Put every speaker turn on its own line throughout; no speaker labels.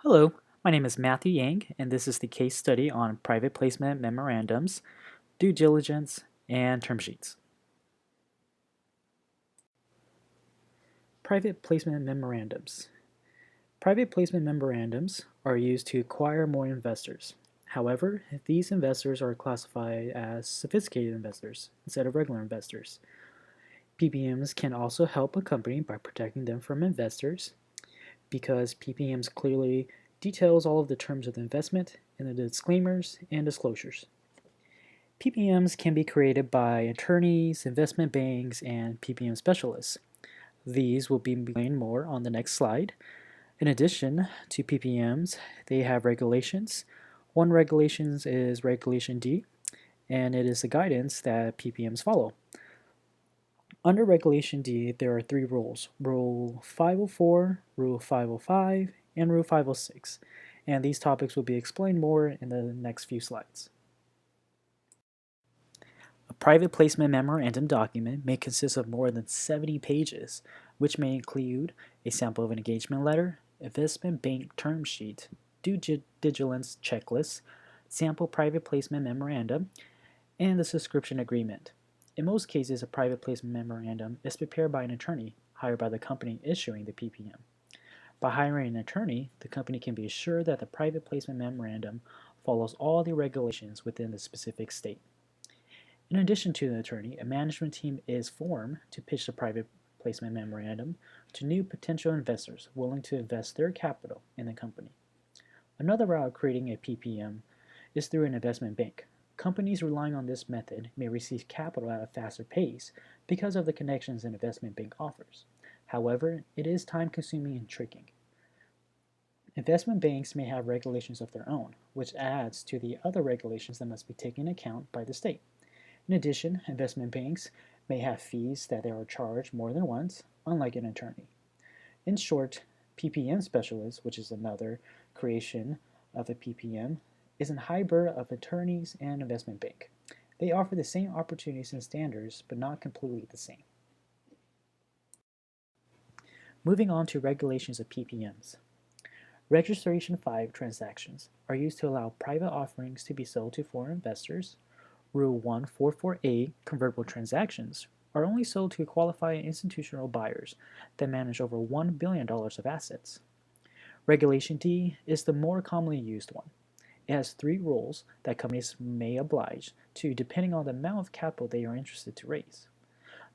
Hello, my name is Matthew Yang, and this is the case study on private placement memorandums, due diligence, and term sheets. Private placement memorandums. Private placement memorandums are used to acquire more investors. However, these investors are classified as sophisticated investors instead of regular investors. PPMs can also help a company by protecting them from investors because PPMs clearly details all of the terms of the investment in the disclaimers and disclosures. PPMs can be created by attorneys, investment banks, and PPM specialists. These will be explained more on the next slide. In addition to PPMs, they have regulations. One regulation is Regulation D, and it is the guidance that PPMs follow. Under Regulation D, there are three rules: Rule 504, Rule 505, and Rule 506, and these topics will be explained more in the next few slides. A private placement memorandum document may consist of more than 70 pages, which may include a sample of an engagement letter, investment bank term sheet, due diligence checklist, sample private placement memorandum, and the subscription agreement. In most cases, a private placement memorandum is prepared by an attorney hired by the company issuing the PPM. By hiring an attorney, the company can be assured that the private placement memorandum follows all the regulations within the specific state. In addition to the attorney, a management team is formed to pitch the private placement memorandum to new potential investors willing to invest their capital in the company. Another route of creating a PPM is through an investment bank. Companies relying on this method may receive capital at a faster pace because of the connections an investment bank offers. However, it is time-consuming and tricky. Investment banks may have regulations of their own, which adds to the other regulations that must be taken into account by the state. In addition, investment banks may have fees that they are charged more than once, unlike an attorney. In short, PPM specialist, which is another creation of a PPM, is a hybrid of attorneys and investment bank. They offer the same opportunities and standards, but not completely the same. Moving on to regulations of PPMs. Registration 5 transactions are used to allow private offerings to be sold to foreign investors. Rule 144A convertible transactions are only sold to qualified institutional buyers that manage over $1 billion of assets. Regulation D is the more commonly used one. It has three rules that companies may oblige to depending on the amount of capital they are interested to raise.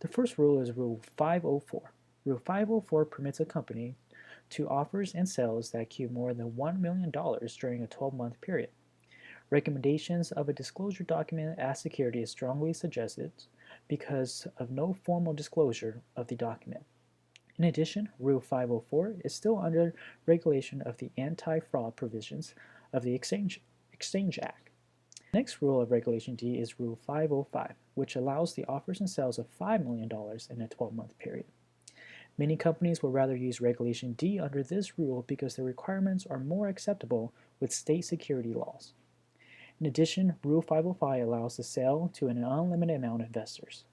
The first rule is Rule 504. Rule 504 permits a company to offers and sales that accrue more than $1 million during a 12-month period. Recommendations of a disclosure document as security is strongly suggested because of no formal disclosure of the document. In addition, Rule 504 is still under regulation of the anti-fraud provisions of the Exchange Act. The next rule of Regulation D is Rule 505, which allows the offers and sales of $5 million in a 12-month period. Many companies will rather use Regulation D under this rule because the requirements are more acceptable with state security laws. In addition, Rule 505 allows the sale to an unlimited amount of investors.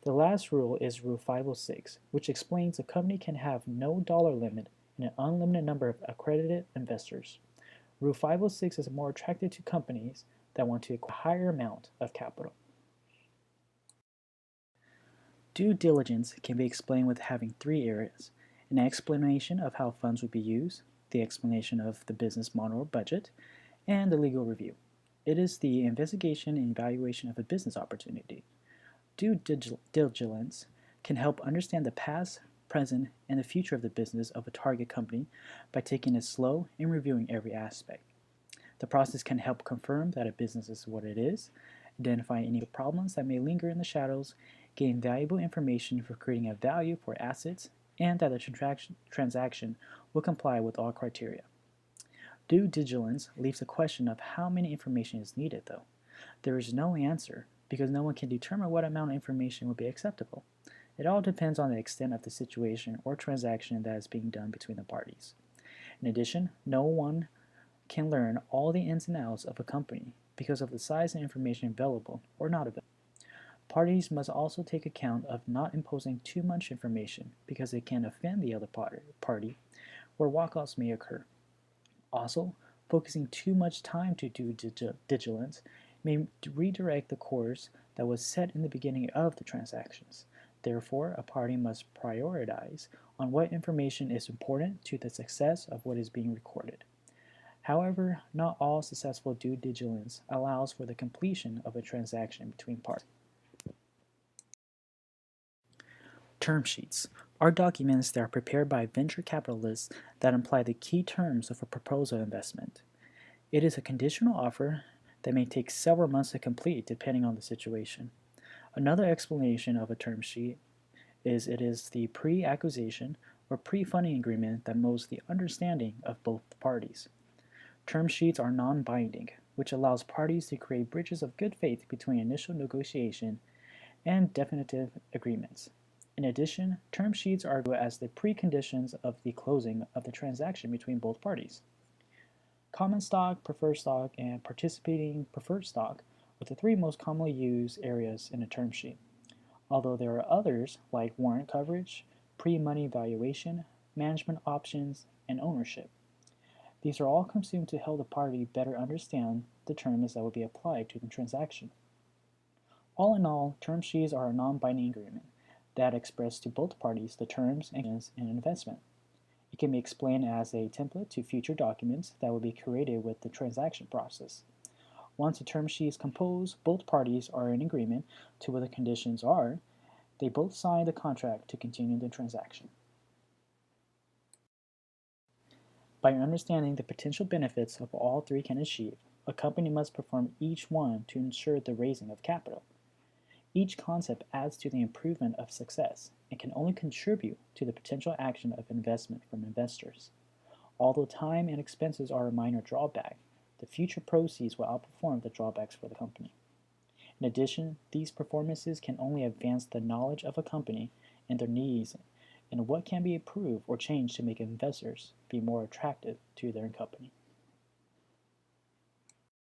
The last rule is Rule 506, which explains a company can have no dollar limit and an unlimited number of accredited investors. Rule 506 is more attractive to companies that want to acquire a higher amount of capital. Due diligence can be explained with having three areas: an explanation of how funds would be used, the explanation of the business model or budget, and the legal review. It is the investigation and evaluation of a business opportunity. Due diligence can help understand the past, present, and the future of the business of a target company by taking it slow and reviewing every aspect. The process can help confirm that a business is what it is, identify any problems that may linger in the shadows, gain valuable information for creating a value for assets, and that the transaction will comply with all criteria. Due diligence leaves the question of how many information is needed, though. There is no answer because no one can determine what amount of information would be acceptable. It all depends on the extent of the situation or transaction that is being done between the parties. In addition, no one can learn all the ins and outs of a company because of the size and information available or not available. Parties must also take account of not imposing too much information because it can offend the other party, where walkouts may occur. Also, focusing too much time to due diligence may redirect the course that was set in the beginning of the transactions. Therefore, a party must prioritize on what information is important to the success of what is being recorded. However, not all successful due diligence allows for the completion of a transaction between parties. Term sheets are documents that are prepared by venture capitalists that imply the key terms of a proposal investment. It is a conditional offer that may take several months to complete depending on the situation. Another explanation of a term sheet is it is the pre-acquisition or pre-funding agreement that molds the understanding of both parties. Term sheets are non-binding, which allows parties to create bridges of good faith between initial negotiation and definitive agreements. In addition, term sheets are as the preconditions of the closing of the transaction between both parties. Common stock, preferred stock, and participating preferred stock are the three most commonly used areas in a term sheet, although there are others like warrant coverage, pre-money valuation, management options, and ownership. These are all consumed to help the party better understand the terms that will be applied to the transaction. All in all, term sheets are a non-binding agreement that express to both parties the terms and conditions in an investment. It can be explained as a template to future documents that will be created with the transaction process. Once a term sheet is composed, both parties are in agreement to what the conditions are. They both sign the contract to continue the transaction. By understanding the potential benefits of all three can achieve, a company must perform each one to ensure the raising of capital. Each concept adds to the improvement of success and can only contribute to the potential action of investment from investors. Although time and expenses are a minor drawback, the future proceeds will outperform the drawbacks for the company. In addition, these performances can only advance the knowledge of a company and their needs and what can be improved or changed to make investors be more attractive to their company.